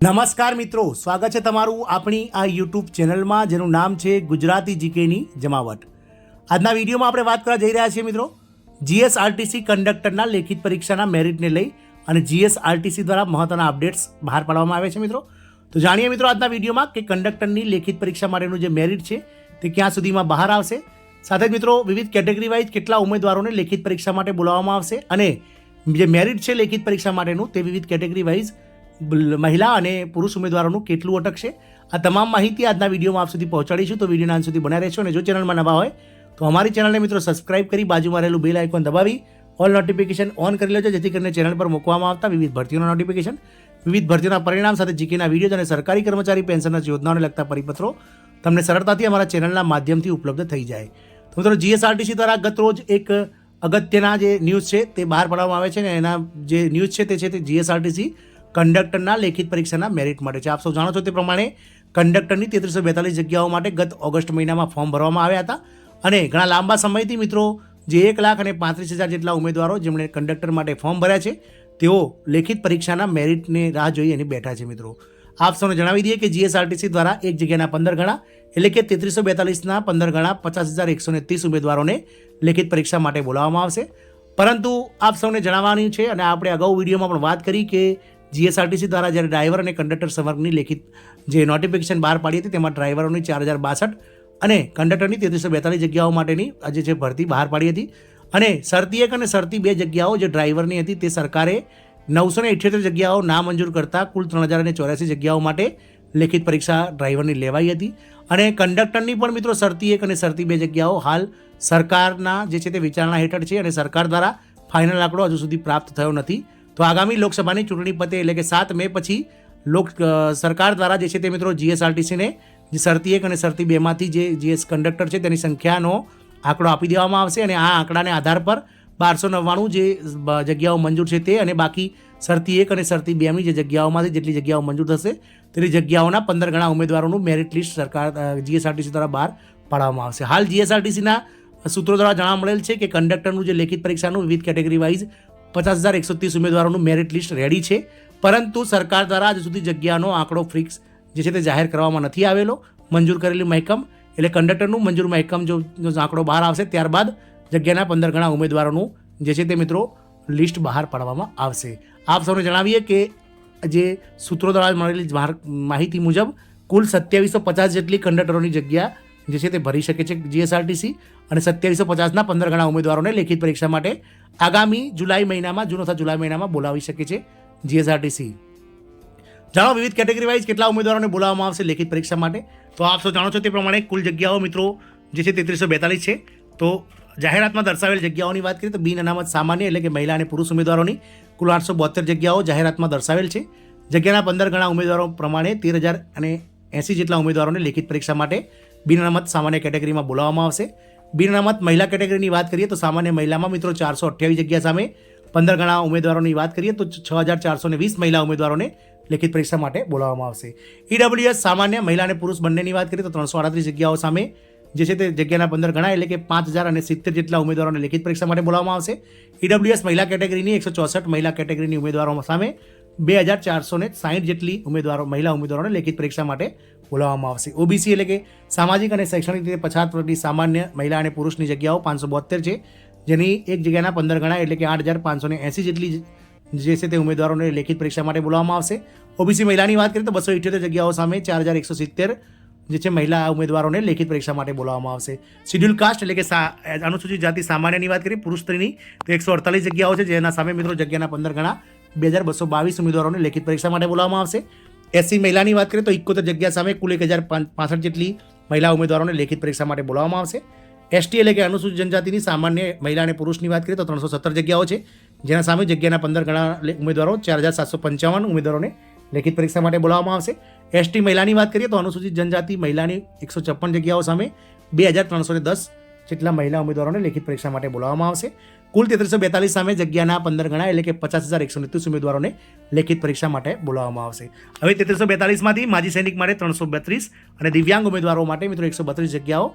નમસ્કાર મિત્રો, સ્વાગત છે તમારું આપણી આ યુટ્યુબ ચેનલમાં જેનું નામ છે ગુજરાતી જીકેની જમાવટ. આજના વિડીયોમાં આપણે વાત કરવા જઈ રહ્યા છીએ મિત્રો જીએસઆરટીસી કંડક્ટરના લેખિત પરીક્ષાના મેરિટને લઈ અને જીએસઆરટીસી દ્વારા મહત્વના અપડેટ્સ બહાર પાડવામાં આવે છે મિત્રો. તો જાણીએ મિત્રો આજના વિડીયોમાં કે કંડક્ટરની લેખિત પરીક્ષા માટેનું જે મેરિટ છે તે ક્યાં સુધીમાં બહાર આવશે. સાથે જ મિત્રો વિવિધ કેટેગરી વાઇઝ કેટલા ઉમેદવારોને લેખિત પરીક્ષા માટે બોલાવવામાં આવશે અને જે મેરિટ છે લેખિત પરીક્ષા માટેનું તે વિવિધ કેટેગરી વાઇઝ મહિલા અને પુરુષ ઉમેદવારોનું કેટલું અટકશે, આ તમામ માહિતી આજના વિડીયોમાં આપ સુધી પહોંચાડીશું. તો વિડીયોના અંત સુધી બન્યા રહેશો અને જો ચેનલમાં નવા હોય તો અમારી ચેનલને મિત્રો સબસ્ક્રાઇબ કરી બાજુમાં રહેલું બેલ આઇકોન દબાવી ઓલ નોટિફિકેશન ઓન કરી લેજો, જેથી કરીને ચેનલ પર મૂકવામાં આવતા વિવિધ ભરતીઓના નોટિફિકેશન, વિવિધ ભરતીઓના પરિણામ સાથે જીકેના વિડીયો અને સરકારી કર્મચારી પેન્શનના યોજનાઓને લગતા પરિપત્રો તમને સરળતાથી અમારા ચેનલના માધ્યમથી ઉપલબ્ધ થઈ જાય. તો મિત્રો જીએસઆરટીસી દ્વારા ગત રોજ એક અગત્યના જે ન્યૂઝ છે તે બહાર પાડવામાં આવે છે અને એના જે ન્યૂઝ છે તે જીએસઆરટીસી કંડક્ટરના લેખિત પરીક્ષાના મેરિટ માટે છે. આપ સૌ જાણો છો તે પ્રમાણે કંડક્ટરની 3342 જગ્યાઓ માટે ગત ઓગસ્ટ મહિનામાં ફોર્મ ભરવામાં આવ્યા હતા અને ઘણા લાંબા સમયથી મિત્રો જે 1,35,000 જેટલા ઉમેદવારો જેમણે કંડક્ટર માટે ફોર્મ ભર્યા છે તેઓ લેખિત પરીક્ષાના મેરિટને રાહ જોઈ અને બેઠા છે મિત્રો. આપ સૌને જણાવી દઈએ કે જીએસઆરટીસી દ્વારા એક જગ્યાના 15 ગણા એટલે કે 3342ના 15 ગણા 50,130 ઉમેદવારોને લેખિત પરીક્ષા માટે બોલાવવામાં આવશે. પરંતુ આપ સૌને જણાવવાની છે અને આપણે અગાઉ વિડીયોમાં પણ વાત કરી કે જીએસઆરટીસી દ્વારા જ્યારે ડ્રાઈવર અને કંડક્ટર સંવર્ગની લેખિત જે નોટિફિકેશન બહાર પાડી હતી તેમાં ડ્રાઈવરોની 4,062 અને કંડક્ટરની 3342 જગ્યાઓ માટેની આજે જે ભરતી બહાર પાડી હતી અને શરતી 1 અને શરતી 2 જગ્યાઓ જે ડ્રાઈવરની હતી તે સરકારે 978 જગ્યાઓ નામંજૂર કરતાં કુલ 3,084 જગ્યાઓ માટે લેખિત પરીક્ષા ડ્રાઈવરની લેવાઈ હતી અને કંડક્ટરની પણ મિત્રો શરતી 1 અને શરતી 2 જગ્યાઓ હાલ સરકારના જે છે તે વિચારણા હેઠળ છે અને સરકાર દ્વારા ફાઇનલ આંકડો હજુ સુધી પ્રાપ્ત થયો નથી. તો આગામી લોકસભાની ચૂંટણી પતે એટલે કે 7 મે પછી સરકાર દ્વારા જે છે તે મિત્રો જીએસઆરટીસીને જે શરતી 1 અને શરતી 2માંથી જે જીએસ કંડક્ટર છે તેની સંખ્યાનો આંકડો આપી દેવામાં આવશે અને આ આંકડાને આધાર પર 1299 જે જગ્યાઓ મંજૂર છે તે અને બાકી શરતી 1 અને શરતી 2ની જે જગ્યાઓમાંથી જેટલી જગ્યાઓ મંજૂર થશે તેની જગ્યાઓના 15 ગણા ઉમેદવારોનું મેરિટ લિસ્ટ સરકાર જીએસઆરટીસી દ્વારા બહાર પાડવામાં આવશે. હાલ જીએસઆરટીસીના સૂત્રો દ્વારા જાણવા મળેલ છે કે કંડક્ટરનું જે લેખિત પરીક્ષાનું વિવિધ કેટેગરી વાઇઝ 50,130 ઉમેદવારોનું મેરિટ લિસ્ટ રેડી છે, પરંતુ સરકાર દ્વારા હજુ સુધી જગ્યાનો આંકડો ફિક્સ જે છે તે જાહેર કરવામાં નથી આવેલો. મંજૂર કરેલું મહેકમ એટલે કંડક્ટરનું મંજૂર મહેકમ જો આંકડો બહાર આવશે ત્યારબાદ જગ્યાના 15 ગણા ઉમેદવારોનું જે છે તે મિત્રો લિસ્ટ બહાર પાડવામાં આવશે. આપ સૌને જણાવીએ કે જે સૂત્રો દ્વારા મળેલી માહિતી મુજબ કુલ 2750 જેટલી કંડક્ટરોની જગ્યા જે છે તે ભરી શકે છે જીએસઆરટીસી અને 2750ના 15 ગણા ઉમેદવારોને લેખિત પરીક્ષા માટે આગામી જુલાઈ મહિનામાં બોલાવી શકે છે જીએસઆરટીસી. જાણો વિવિધ કેટેગરી વાઇઝ કેટલા ઉમેદવારોને બોલાવવામાં આવશે લેખિત પરીક્ષા માટે. તો આપ સૌ જાણો છો તે પ્રમાણે કુલ જગ્યાઓ મિત્રો જે છે 3342 છે. તો જાહેરાતમાં દર્શાવેલ જગ્યાઓની વાત કરીએ તો બિન અનામત સામાન્ય એટલે કે મહિલા અને પુરુષ ઉમેદવારોની કુલ 872 જગ્યાઓ જાહેરાતમાં દર્શાવેલ છે. જગ્યાના 15 ગણા ઉમેદવારો પ્રમાણે 13,080 જેટલા ઉમેદવારોને લેખિત પરીક્ષા માટે બિન અનામત સામાન્ય કેટેગરીમાં બોલાવવામાં આવશે. બિન અનામત મહિલા કેટેગરીની વાત કરીએ તો સામાન્ય મહિલામાં મિત્રો 428 જગ્યા સામે 15 ગણા ઉમેદવારોની વાત કરીએ તો 6,420 મહિલા ઉમેદવારોને લેખિત પરીક્ષા માટે બોલાવવામાં આવશે. ઈડબ્લ્યુએસ સામાન્ય મહિલા અને પુરુષ બંનેની વાત કરીએ તો 338 જગ્યાઓ સામે જે છે તે જગ્યાના 15 ગણા એટલે કે 5,070 જેટલા ઉમેદવારોને લેખિત પરીક્ષા માટે બોલાવવામાં આવશે. ઈડબ્લ્યુએસ મહિલા કેટેગરીની 164 મહિલા કેટેગરીની ઉમેદવારો સામે 2,460 જેટલી મહિલા ઉમેદવારોને લેખિત પરીક્ષા માટે બોલાવવામાં આવશે. ઓબીસી એટલે કે સામાજિક અને શૈક્ષણિક રીતે પછાત વર્ગની સામાન્ય મહિલા અને પુરુષની જગ્યાઓ 572 છે, જેની એક જગ્યાના 15 ગણા એટલે કે 8,580 જેટલી જે છે તે ઉમેદવારોને લેખિત પરીક્ષા માટે બોલાવવામાં આવશે. ઓબીસી મહિલાની વાત કરીએ તો 278 જગ્યાઓ સામે 4,170 જે છે મહિલા ઉમેદવારોને લેખિત પરીક્ષા માટે બોલાવવામાં આવશે. શિડ્યુલ કાસ્ટ એટલે કે અનુસૂચિત જાતિ સામાન્યની વાત કરીએ પુરુષ સ્ત્રીની તો 148 જગ્યાઓ છે, જેના સામે મિત્રો જગ્યાના 15 ગણા 2,222 ઉમેદવારોને લેખિત પરીક્ષા માટે બોલાવવામાં આવશે. એસસી મહિલાની વાત કરીએ તો 71 જગ્યા સામે કુલ 1,065 જેટલી મહિલા ઉમેદવારોને લેખિત પરીક્ષા માટે બોલાવવામાં આવશે. એસટી એટલે કે અનુસૂચિત જનજાતિની સામાન્ય મહિલા અને પુરુષની વાત કરીએ તો 317 જગ્યાઓ છે, જેના સામે જગ્યાના 15 ગણા ઉમેદવારો 4,755 ઉમેદવારોને લેખિત પરીક્ષા માટે બોલાવવામાં આવશે. એસટી મહિલાની વાત કરીએ તો અનુસૂચિત જનજાતિ મહિલાની 156 જગ્યાઓ સામે 2,310 જેટલા મહિલા ઉમેદવારોને લેખિત પરીક્ષા માટે બોલાવવામાં આવશે. કુલ 3342 સામે જગ્યાના 15 ગણા એટલે કે 50,129 ઉમેદવારોને લેખિત પરીક્ષા માટે બોલાવવામાં આવશે. હવે 3342માંથી માજી સૈનિક માટે 332 અને દિવ્યાંગ ઉમેદવારો માટે મિત્રો 132 જગ્યાઓ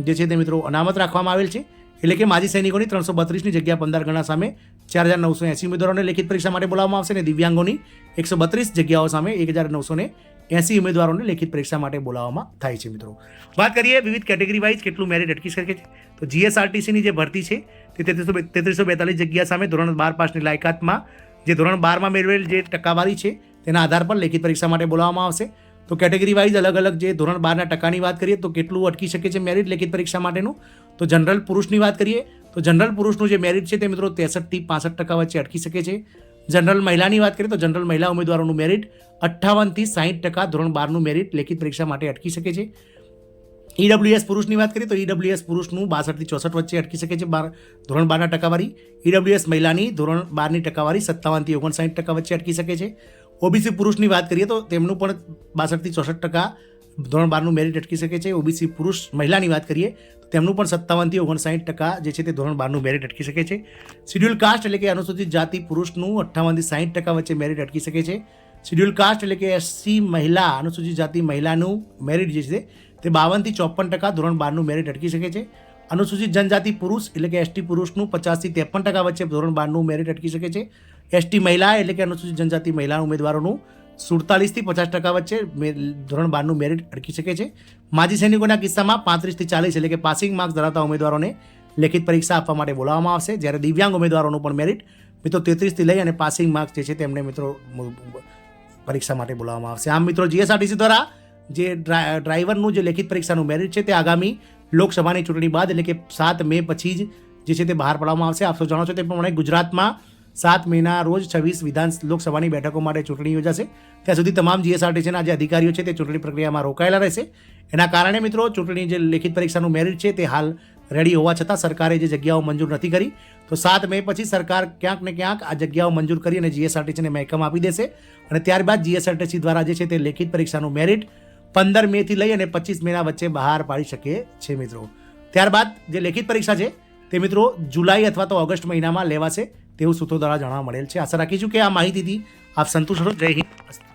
જે છે તે મિત્રો અનામત રાખવામાં આવેલ છે. એટલે કે માજી સૈનિકોની 332ની જગ્યા 15 ગણા સામે 4980 ઉમેદવારોને લેખિત પરીક્ષા માટે બોલાવવામાં આવશે અને દિવ્યાંગોની 132 જગ્યાઓ સામે 1980 ઉમેદવારોને લેખિત પરીક્ષા માટે બોલાવવામાં થાય છે મિત્રો. વાત કરીએ વિવિધ કેટેગરી વાઇઝ કેટલું મેરિટ અટકી શકે છે. તો જીએસઆરટીસીની જે ભરતી છે તે 3342 જગ્યા સામે ધોરણ 12 પાસની લાયકાતમાં જે ધોરણ 12માં મેળવેલ જે ટકાવારી છે તેના આધાર પર લેખિત પરીક્ષા માટે બોલાવવામાં આવશે. તો કેટેગરી વાઇઝ અલગ અલગ જે ધોરણ 12ના ટકાની વાત કરીએ તો કેટલું અટકી શકે છે મેરિટ લેખિત પરીક્ષા માટેનું. તો જનરલ પુરુષની વાત કરીએ તો જનરલ પુરુષનું જે મેરિટ છે તે મિત્રો 63 થી 65% વચ્ચે અટકી શકે છે. જનરલ મહિલાની વાત કરીએ તો જનરલ મહિલા ઉમેદવારોનું મેરિટ 58 થી 60% ધોરણ 12નું મેરિટ લેખિત પરીક્ષા માટે અટકી શકે છે. ઈડબ્લ્યુએસ પુરુષની વાત કરીએ તો ઈડબ્લ્યુએસ પુરુષનું 62 થી 64 વચ્ચે અટકી શકે છે ધોરણ 12ના ટકાવારી. ઈડબ્લ્યુએસ મહિલાની ધોરણ 12ની ટકાવારી 57 થી 59% વચ્ચે અટકી શકે છે. ઓબીસી પુરુષની વાત કરીએ તો તેમનું પણ 62 થી 64% ધોરણ 12નું મેરિટ અટકી શકે છે. ઓબીસી પુરુષ મહિલાની વાત કરીએ તો તેમનું પણ 57 થી 59% જે છે તે ધોરણ 12નું મેરિટ અટકી શકે છે. શિડ્યુલ કાસ્ટ એટલે કે અનુસૂચિત જાતિ પુરુષનું 58 થી 60% વચ્ચે મેરિટ અટકી શકે છે. શિડ્યુલ કાસ્ટ એટલે કે એસસી મહિલા અનુસૂચિત જાતિ મહિલાનું મેરિટ જે છે તે 52 થી 54% ધોરણ 12નું મેરિટ અટકી શકે છે. અનુસૂચિત જનજાતિ પુરુષ એટલે કે એસટી પુરુષનું 50 થી 53% વચ્ચે ધોરણ 12નું મેરિટ અટકી શકે છે. એસટી મહિલા એટલે કે અનુસૂચિત જનજાતિ મહિલા ઉમેદવારોનું 47 થી 50% વચ્ચે ધોરણ 12નું મેરિટ અટકી શકે છે. માજી સૈનિકોના કિસ્સામાં 35 થી 40 એટલે કે પાસિંગ માર્ક્સ ધરાવતા ઉમેદવારોને લેખિત પરીક્ષા આપવા માટે બોલાવવામાં આવશે. જ્યારે દિવ્યાંગ ઉમેદવારોનું પણ મેરિટ મિત્રો 33 થી લઈ અને પાસિંગ માર્ક્સ જે છે તેમને મિત્રો પરીક્ષા માટે બોલાવવામાં આવશે. આમ મિત્રો જીએસઆરટીસી દ્વારા જે ડ્રાઈવરનું જે લેખિત પરીક્ષાનું મેરિટ છે તે આગામી લોકસભાની ચૂંટણી બાદ એટલે કે 7 મે પછી જ જે છે તે બહાર પાડવામાં આવશે. આપ સૌ જાણો છો તે પ્રમાણે ગુજરાતમાં 7 મેના રોજ 26 લોકસભાની બેઠકો માટે ચૂંટણી યોજાશે. ત્યાં સુધી તમામ જીએસઆરટીસીના જે અધિકારીઓ છે તે ચૂંટણી પ્રક્રિયામાં રોકાયેલા રહેશે. એના કારણે મિત્રો ચૂંટણી જે લેખિત પરીક્ષાનું મેરિટ છે તે હાલ રેડી હોવા છતાં સરકારે જે જગ્યાઓ મંજૂર નથી કરી તો 7 મે પછી સરકાર ક્યાંક ને ક્યાંક આ જગ્યાઓ મંજૂર કરી અને જીએસઆરટીસીને મહેકમ આપી દેશે અને ત્યારબાદ જીએસઆરટીસી દ્વારા જે છે તે લેખિત પરીક્ષાનું મેરિટ 15 મેથી લઈ અને 25 મેના વચ્ચે બહાર પાડી શકે છે મિત્રો. ત્યારબાદ જે લેખિત પરીક્ષા છે તે મિત્રો જુલાઈ અથવા તો ઓગસ્ટ મહિનામાં લેવાશે તેવું સૂત્રો દ્વારા જાણવા મળેલ છે. આશા રાખીશું કે આ માહિતીથી આપ સંતુષ્ટ છો. જય હિન્દ.